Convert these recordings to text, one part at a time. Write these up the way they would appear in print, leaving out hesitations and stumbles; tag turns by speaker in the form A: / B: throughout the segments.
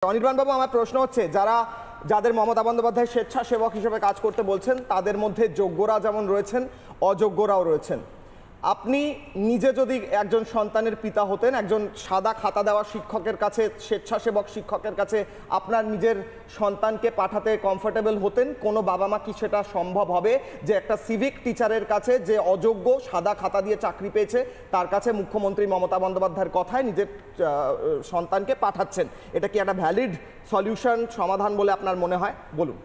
A: অনির্বাণ বাবু, আমার প্রশ্ন হচ্ছে যাদের মমতা বন্দ্যোপাধ্যায় স্বেচ্ছাসেবক হিসেবে কাজ করতে বলছেন তাদের মধ্যে যোগ্যরা যেমন রয়েছেন, অযোগ্যরাও রয়েছেন। আপনি নিজে যদি একজন সন্তানের পিতা হতেন, একজন সাদা খাতা দেওয়া শিক্ষকের কাছে, স্বেচ্ছাসেবক শিক্ষকের কাছে আপনার নিজের সন্তানকে পাঠাতে কমফোর্টেবল হতেন? কোনো বাবা মা কি সেটা সম্ভব হবে যে একটা সিভিক টিচারের কাছে, যে অযোগ্য, সাদা খাতা দিয়ে চাকরি পেয়েছে, তার কাছে মুখ্যমন্ত্রী মমতা বন্দ্যোপাধ্যায়ের কথায় নিজের সন্তানকে পাঠাচ্ছেন? এটা কি একটা ভ্যালিড সলিউশন, সমাধান বলে আপনার মনে হয়? বলুন।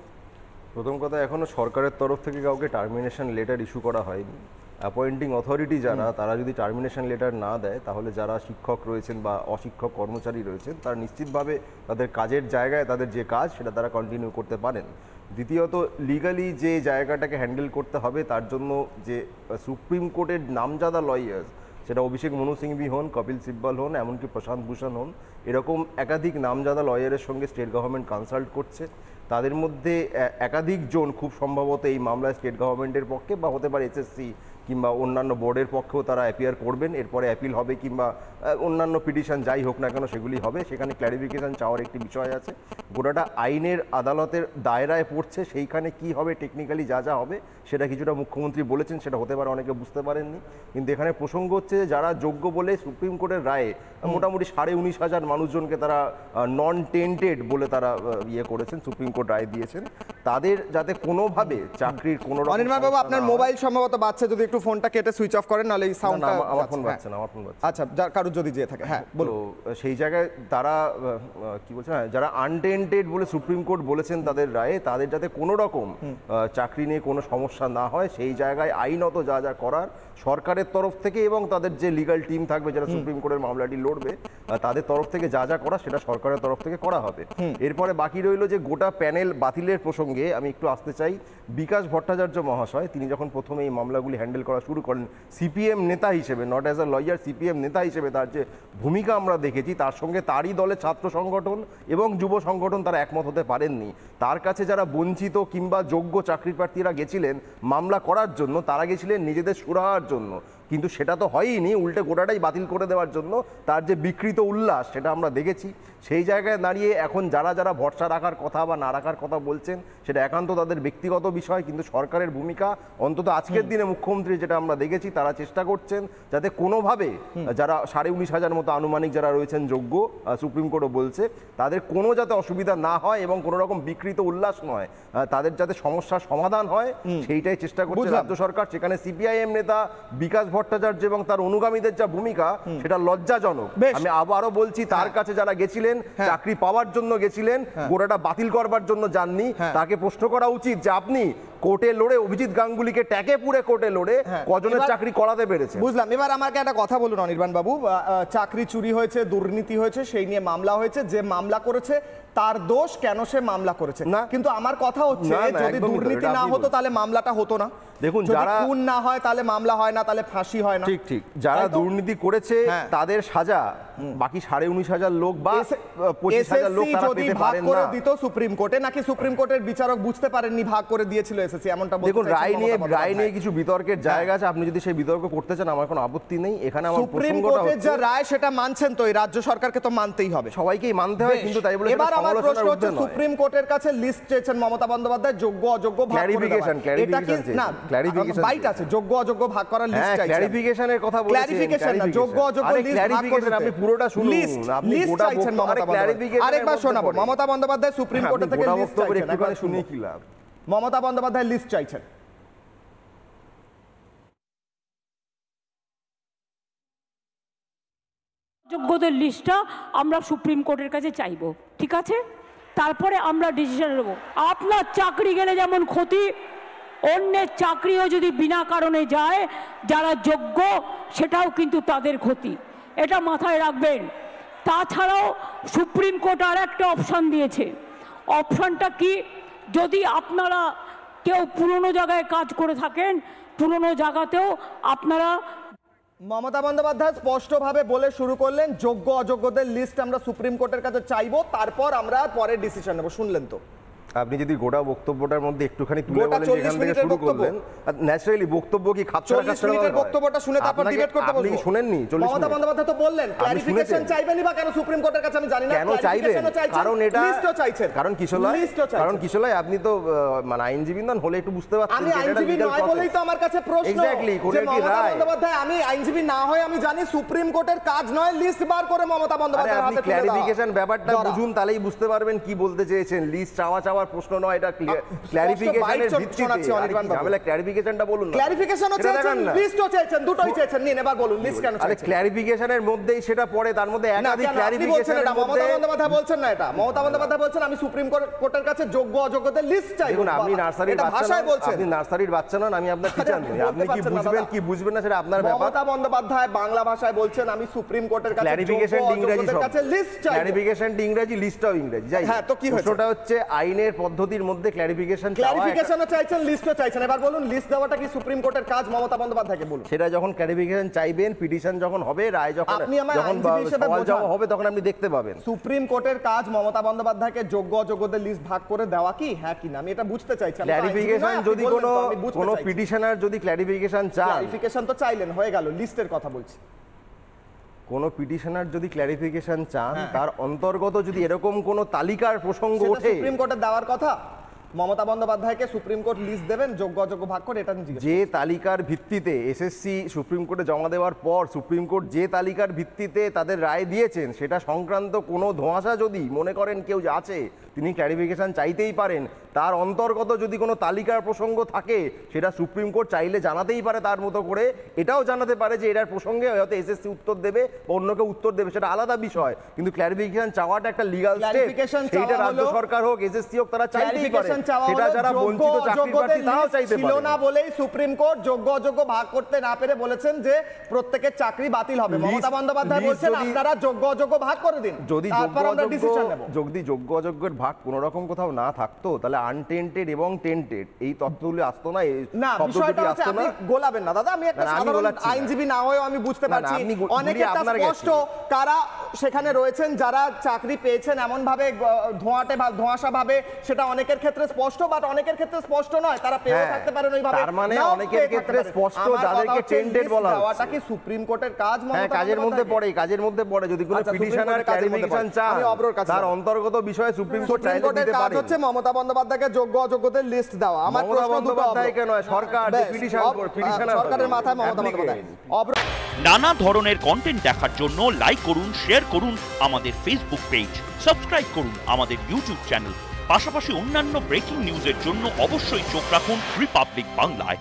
B: প্রথম কথা, এখনো সরকারের তরফ থেকে কাউকে টার্মিনেশন লেটার ইস্যু করা হয়নি। অ্যাপয়েন্টিং অথরিটি যারা, তারা যদি টার্মিনেশন লেটার না দেয়, তাহলে যারা শিক্ষক রয়েছেন বা অশিক্ষক কর্মচারী রয়েছেন তারা নিশ্চিতভাবে তাদের কাজের জায়গায় তাদের যে কাজ সেটা তারা কন্টিনিউ করতে পারেন। দ্বিতীয়ত, লিগালি যে জায়গাটাকে হ্যান্ডেল করতে হবে তার জন্য যে সুপ্রিম কোর্টের নামজাদা লয়ার্স, সেটা অভিষেক মনু সিংভি হন, কপিল সিব্বল হন, এমনকি প্রশান্ত ভূষণ হন, এরকম একাধিক নামজাদা লয়ারের সঙ্গে স্টেট গভর্নমেন্ট কনসাল্ট করছে। তাদের মধ্যে একাধিক জন খুব সম্ভবত এই মামলায় স্টেট গভর্নমেন্টের পক্ষে বা হতে পারে এসএসসি কিংবা অন্যান্য বোর্ডের পক্ষেও তারা অ্যাপিয়ার করবেন। এরপরে অ্যাপিল হবে কিংবা অন্যান্য পিটিশন যাই হোক না কেন সেগুলি হবে। সেখানে ক্ল্যারিফিকেশান চাওয়ার একটি বিষয় আছে। গোটাটা আইনের আদালতের দায়রায় পড়ছে, সেইখানে কি হবে টেকনিক্যালি যা হবে সেটা কিছুটা মুখ্যমন্ত্রী বলেছেন, সেটা হতে পারে অনেকে বুঝতে পারেননি। কিন্তু এখানে প্রসঙ্গ হচ্ছে যারা যোগ্য বলে সুপ্রিম কোর্টের রায়ে মোটামুটি 19,500 মানুষজনকে তারা নন টেন্টেড বলে তারা করেছেন, সুপ্রিম কোর্ট রায় দিয়েছেন, তাদের যাতে কোনোভাবে চাকরির কোনো রকম।
A: অনির্বাণ বাবু, আপনার মোবাইল সম্ভবত বাজছে, যদি একটু ফোনটা কেটে সুইচ অফ করেন, নাহলে এই সাউন্ডটা।
B: আমার ফোন বাজছে না, আমার ফোন বাজছে।
A: আচ্ছা, কারোর যদি যেয়ে থাকে, হ্যাঁ বলুন।
B: সেই জায়গায় তারা কি বলছেন, যারা আনটেন্টেড বলে সুপ্রিম কোর্ট বলেছেন তাদের রায়ে, তাদের যাতে কোনো রকম চাকরি নিয়ে কোনো সমস্যা না হয়, সেই জায়গায় আইনত যা যা করার সরকারের তরফ থেকে এবং তাদের যে লিগাল টিম থাকবে যারা সুপ্রিম কোর্টের মামলাটি লড়বে, তাদের তরফ থেকে যা যা করা সেটা সরকারের তরফ থেকে করা হবে। এরপরে বাকি রইল যে গোটা প্যানেল বাতিলের প্রসঙ্গে আমি একটু আসতে চাই। বিকাশ ভট্টাচার্য মহাশয়, তিনি যখন প্রথমে এই মামলাগুলি হ্যান্ডেল করা শুরু করেন, সিপিএম নেতা হিসেবে, not as a lawyer, CPM নেতা হিসেবে তার যে ভূমিকা আমরা দেখেছি, তার সঙ্গে তারই দলের ছাত্র সংগঠন এবং যুব সংগঠন তারা একমত হতে পারেননি। তার কাছে যারা বঞ্চিত কিংবা যোগ্য চাকরি প্রার্থীরা গেছিলেন মামলা করার জন্য, তারা গেছিলেন নিজেদের সুরাহার জন্য, কিন্তু সেটা তো হয়নি, উল্টে গোটাটাই বাতিল করে দেওয়ার জন্য তার যে বিকৃত উল্লাস সেটা আমরা দেখেছি। সেই জায়গায় দাঁড়িয়ে এখন যারা যারা ভরসা রাখার কথা বা না রাখার কথা বলছেন সেটা একান্ত তাদের ব্যক্তিগত বিষয়, কিন্তু সরকারের ভূমিকা অন্তত আজকের দিনে মুখ্যমন্ত্রী যেটা আমরা দেখেছি, তারা চেষ্টা করছেন যাতে কোনোভাবে যারা 19,500 মতো আনুমানিক যারা রয়েছেন যোগ্য, সুপ্রিম কোর্টও বলছে, তাদের কোনো যাতে অসুবিধা না হয় এবং কোনো রকম বিকৃত উল্লাস নয়, তাদের যাতে সমস্যার সমাধান হয় সেইটাই চেষ্টা করছে রাজ্য সরকার। সেখানে সিপিআইএম নেতা বিকাশ ভট্টাচার্য এবং তার অনুগামীদের যা ভূমিকা সেটা লজ্জাজনক। আমি আবারও বলছি, তার কাছে যারা গেছিলেন চাকরি পাওয়ার জন্য গেছিলেন, গোটাটা বাতিল করবার জন্য যাননি। তাকে প্রশ্ন করা উচিত যে আপনি কোর্টে লড়ে অভিজিৎ গাঙ্গুলিকে ট্যাকে পুরে কোর্টে লড়ে কজনের চাকরি করাতে পেরেছে।
A: বুঝলাম। এবার আমাকে একটা কথা বলুন অনির্বাণ বাবু, চাকরি চুরি হয়েছে, দুর্নীতি হয়েছে, সেই নিয়ে মামলা হয়েছে, যে মামলা করেছে তার দোষ, কেন সে মামলা করেছে না। কিন্তু আমার কথা হচ্ছে, যদি দুর্নীতি না হতো তাহলে মামলাটা হতো না।
B: দেখুন, যারা
A: খুন না হয় তাহলে মামলা হয় না, তাহলে ফাঁসি হয় না।
B: ঠিক ঠিক, যারা দুর্নীতি করেছে তাদের সাজা বাকি 19,500 লোক বা 25,000 লোক তারা পেতে পারেন না।
A: দিত সুপ্রিম কোর্টে, নাকি সুপ্রিম কোর্টের বিচারক বুঝতে পারেননি ভাগ করে দিয়েছিল এসএসসি, এমনটা বলতে?
B: দেখুন, রায় নিয়ে কিছু বিতর্কের জায়গা আছে, আপনি যদি সেই বিতর্ক করতে চান আমার কোনো আপত্তি নেই। এখানে আমার
A: সুপ্রিম কোর্টের যে রায় সেটা মানছেন তো, এই রাজ্য সরকারকে তো মানতেই হবে,
B: সবাইকেই মানতে হয়, কিন্তু তাই বলে
A: এবার আমার প্রশ্ন হচ্ছে, সুপ্রিম কোর্টের কাছে লিস্ট চেয়েছেন মমতা বন্দ্যোপাধ্যায়, যোগ্য অযোগ্য ভাগ করে দেওয়া। এটা কি না বাইট আছে? যোগ্য অযোগ্য ভাগ করার লিস্ট চাইছেন।
B: ক্ল্যারিফিকেশনের কথা বলছেন,
A: ক্ল্যারিফিকেশন না, যোগ্য অযোগ্য লিস্ট ভাগ করে দেন।
B: আপনি পুরোটা শুনুন, আপনি গোটা
A: চাইছেন মমতা বন্দ্যোপাধ্যায়। আরেকবার শোনাবো, মমতা বন্দ্যোপাধ্যায় সুপ্রিম কোর্ট থেকে লিস্ট চাইছেন, একবার শুনিয়ে কি লাভ? মমতা বন্দ্যোপাধ্যায় লিস্ট চাইছেন।
C: যোগ্যদের লিস্টটা আমরা সুপ্রিম কোর্টের কাছে চাইব, ঠিক আছে? তারপরে আমরা ডিসিশন নেব। আপনার চাকরি গেলে যেমন ক্ষতি, অন্যের চাকরিও যদি বিনা কারণে যায় যারা যোগ্য, সেটাও কিন্তু তাদের ক্ষতি, এটা মাথায় রাখবেন। তাছাড়াও সুপ্রিম কোর্ট আর একটা অপশান দিয়েছে। অপশানটা কি? যদি আপনারা কেউ পুরনো জায়গায় কাজ করে থাকেন, পুরনো জায়গাতেও আপনারা।
A: মমতা বন্দ্যোপাধ্যায় স্পষ্টভাবে বলে শুরু করলেন, যোগ্য অযোগ্যদের লিস্ট আমরা সুপ্রিম কোর্টের কাছে চাইবো, তারপর আমরা পরে ডিসিশন নেব। শুনলেন তো?
B: আপনি যদি গোটা বক্তব্যটার মধ্যে একটুখানি তুলে
A: গোটা
B: বলেন
A: 40
B: যেখান থেকে
A: মিনিটের
B: শুরু
A: বক্তব্য।
B: করলেন, ন্যাচারালি বক্তব্য কি খাপছাড়া
A: 40 মিনিটের বক্তব্যটা শুনে তারপর ডিবেট করতে বলবো।
B: আপনি কি শুনেননি 40
A: মমতা
B: মিনিট?
A: বন্দ্যোপাধ্যায় তো বললেন ক্লারিফিকেশন
B: শুনেছেন?
A: চাইবেনই বা কেন সুপ্রিম কোর্টের কাছে আমি জানি না।
B: কেন চাইবেন?
A: Clarification ও চাইছেন,
B: কারণ এটা
A: লিস্টও চাইছেন।
B: কারণ কিশোরলাল,
A: লিস্টও চাইছেন।
B: কারণ কিশোরলাল আপনি তো মানে আইনজীবী নন, হলে একটু বুঝতে পারছেন
A: আমি
B: যে এটা
A: আইনজীবী
B: legal
A: নয় বলেই তো আমার কাছে প্রশ্ন।
B: Exactly, কোন
A: যে
B: একটি
A: মমতা
B: রায়।
A: বন্দ্যোপাধ্যায়, আমি আইনজীবী না হয়ে আমি জানি সুপ্রিম কোর্টের কাজ নয় লিস্ট বার করে মমতা
B: আরে
A: বন্দ্যোপাধ্যায়ের
B: আপনি
A: হাতে তুলে দেওয়া।
B: ক্লারিফিকেশন ব্যাপারটা
A: ধরা।
B: বুঝুন, তাহলেই বুঝতে পারবেন কি বলতে চেয়েছেন। লিস্ট চাওয়ার প্রশ্ন নয়, এটা ক্লারিফিকেশনের
A: শোনাচ্ছি
B: ভিত্তিতে।
A: অনির্বাণ বাবু।
B: ঝামেলা ক্লারিফিকেশনটা বলুন না।
A: ক্লারিফিকেশনও
B: এটা
A: চাইছেন,
B: দেখান না।
A: লিস্টও চাইছেন, দুটোই চাইছেন। নিন এবার বলুন লিস্ট কেন
B: আরে
A: চাইছেন?
B: ক্লারিফিকেশনের মধ্যেই সেটা পড়ে, তার মধ্যে
A: না,
B: একাধিক
A: কেন আপনি বলছেন এটা?
B: ক্লারিফিকেশনের
A: মমতা
B: মধ্যে
A: বন্দ্যোপাধ্যায় বলছেন না এটা। মমতা বন্দ্যোপাধ্যায় বলছেন আমি সুপ্রিম কোর্টের কাছে যোগ্য অযোগ্যদের লিস্ট চাই।
B: দেখুন, আপনি নার্সারির
A: এটা
B: বাচ্চা
A: ভাষায়
B: নন,
A: বলছেন।
B: আপনি নার্সারির বাচ্চা নন, আমি আপনার টিচার নই।
A: বলতে
B: আপনি কি
A: পারছেন না,
B: বুঝবেন
A: দাদা।
B: কি বুঝবেন না সেটা আপনার ব্যাপার।
A: মমতা বন্দ্যোপাধ্যায় বাংলা ভাষায় বলছেন আমি সুপ্রিম কোর্টের কাছে
B: ক্লারিফিকেশন
A: যোগ্য
B: ইংরেজি
A: অযোগ্যদের
B: শব্দ,
A: কাছে লিস্ট চাই।
B: ক্লারিফিকেশন ইংরেজি, লিস্টটাও ইংরেজি। যাই
A: হ্যাঁ, তো কি হয়েছে?
B: প্রশ্নটা হচ্ছে আইনের পদ্ধতির মধ্যে ক্লারিফিকেশন চাওয়া।
A: ক্লারিফিকেশনও চাইছেন, লিস্টও চাইছেন। এবার বলুন লিস্ট দেওয়াটা কি সুপ্রিম কোর্টের কাজ? মমতা বন্দ্যোপাধ্যায়কে বলুন।
B: সেটা যখন ক্লারিফিকেশন চাইবেন, পিটিশন যখন হবে, রায় যখন
A: আপনি আমায়
B: যখন
A: আইনজীবী হিসেবে
B: সওয়াল
A: বোঝান।
B: জবাব হবে, তখন আপনি দেখতে পাবেন।
A: সুপ্রিম কোর্টের কাজ মমতা বন্দ্যোপাধ্যায়কে যোগ্য অযোগ্যদের লিস্ট ভাগ করে দেওয়া কি, হ্যাঁ কি না? আমি এটা বুঝতে চাইছি। আমি তো আইনজীবী
B: ক্লারিফিকেশন
A: নয়, আপনি
B: যদি
A: বলবেন তো, আমি বুঝতে
B: কোনো
A: চাইছি।
B: পিটিশনার যদি ক্লারিফিকেশন চান,
A: ক্লারিফিকেশন তো চাইলেন, হয়ে গেল। লিস্টের কথা বলছি।
B: কোনো পিটিশনার যদি ক্লারিফিকেশন চান,
A: হ্যাঁ।
B: তার অন্তর্গত যদি এরকম কোনো তালিকার প্রসঙ্গ
A: সেটা
B: ওঠে,
A: সুপ্রিম কোর্টে দেওয়ার কথা। মমতা বন্দ্যোপাধ্যায়কে সুপ্রিম কোর্ট লিস্ট দেবেন যোগ্য অযোগ্য ভাগ করে, এটা আমি জিজ্ঞেস
B: যে তালিকার ভিত্তিতে এসএসসি সুপ্রিম কোর্টে জমা দেওয়ার পর সুপ্রিম কোর্ট যে তালিকার ভিত্তিতে তাদের রায় দিয়েছেন, সেটা সংক্রান্ত কোনো ধোঁয়াশা যদি মনে করেন কেউ যে আছে, তিনি ক্লারিফিকেশন চাইতেই পারেন। তার অন্তর্গত যদি কোনো তালিকার প্রসঙ্গ থাকে, সেটা সুপ্রিম কোর্ট চাইলে জানাতেই পারে তার মতো করে। এটাও জানাতে পারে যে এটার প্রসঙ্গে হয়তো এসএসসি উত্তর দেবে বা অন্য কেউ উত্তর দেবে, সেটা আলাদা বিষয়। কিন্তু ক্লারিফিকেশন চাওয়াটা একটা লিগ্যাল স্টেপ।
A: Clarification
B: সেইটা
A: চাওয়া
B: রাজ্য
A: হলো-
B: সরকার হোক, এসএসসি হোক, তারা চাইতেই পারে।
A: ক্লারিফিকেশন চাওয়া
B: সেটা
A: হলো
B: যারা
A: যোগ্য
B: বঞ্চিত চাকরি
A: অযোগ্যদের
B: প্রার্থী, তারাও
A: লিস্ট
B: চাইতে
A: ছিল
B: পারে।
A: না বলেই সুপ্রিম কোর্ট যোগ্য অযোগ্য ভাগ করতে না পেরে বলেছেন যে প্রত্যেকের চাকরি বাতিল হবে। মমতা বন্দ্যোপাধ্যায়
B: লিস্ট
A: বলছেন
B: যদি-
A: আপনারা যোগ্য অযোগ্য ভাগ করে দিন,
B: যদি
A: তারপর আমরা ডিসিশন নেব।
B: যদি যোগ্য অযোগ্যের ভাগ কোনো রকম কোথাও না থাকতো, তাহলে আনটেন্টেড এবং টেন্টেড এই তথ্যগুলি আসতো না, এই
A: না,
B: শব্দ
A: বিষয়টা
B: দুটি
A: হচ্ছে
B: আসতো
A: আপনি
B: না।
A: গোলাবেন না দাদা। আমি একটা
B: না, আমি
A: সাধারণ
B: গোলাচ্ছি না।
A: আইনজীবী না হয়েও আমি বুঝতে
B: না, না,
A: পারছি
B: আপনি
A: অনেকের
B: আপনার
A: স্পষ্ট
B: কাছে।
A: কারা সেখানে রয়েছেন, যারা চাকরি পেয়েছেন এমন ভাবে ধোঁয়াশা ভাবে, সেটা অনেকের ক্ষেত্রে স্পষ্ট, বাট অনেকের ক্ষেত্রে স্পষ্ট নয়। তারা পেয়েও
B: হ্যাঁ,
A: থাকতে পারেন ওইভাবে,
B: তার মানে
A: নাও
B: অনেকের
A: পেয়ে থাকতে
B: ক্ষেত্রে
A: পারেন।
B: স্পষ্ট,
A: আমার কথা
B: যাদেরকে
A: হচ্ছে
B: tainted
A: list
B: বলা হচ্ছে।
A: দেওয়াটা কি সুপ্রিম কোর্টের কাজ?
B: হ্যাঁ,
A: মমতা
B: কাজের মধ্যে
A: বন্দ্যোপাধ্যায়?
B: পড়ে, কাজের মধ্যে পড়ে। যদি কোনো
A: আচ্ছা, সুপ্রিম
B: পিটিশনার
A: কোর্টের কাজের মধ্যে
B: ক্লারিফিকেশন
A: পড়ে।
B: চান,
A: আমি অব্রর কাছে
B: তার
A: যাবো।
B: অন্তর্গত বিষয়ে সুপ্রিম কোর্ট
A: সুপ্রিম
B: চাইলে
A: কোর্টের
B: দিতে
A: কাজ
B: পারে।
A: হচ্ছে মমতা বন্দ্যোপাধ্যায়কে যোগ্য অযোগ্যদের লিস্ট দেওয়া। আমার
B: মমতা
A: প্রশ্ন দুটো
B: বন্দ্যোপাধ্যায়কে
A: অব্র।
B: নয়, সরকার যে
A: বেশ,
B: পিটিশনার
A: সরকারের মাথায় মমতা বন্দ্যোপাধ্যায়। অব্র।
D: নানা ধরনের কন্টেন্ট দেখার জন্য লাইক করুন, শেয়ার করুন আমাদের ফেসবুক পেজ, সাবস্ক্রাইব করুন আমাদের ইউটিউব চ্যানেল। পাশাপাশি অন্যান্য ব্রেকিং নিউজের জন্য অবশ্যই চোখ রাখুন রিপাবলিক বাংলায়।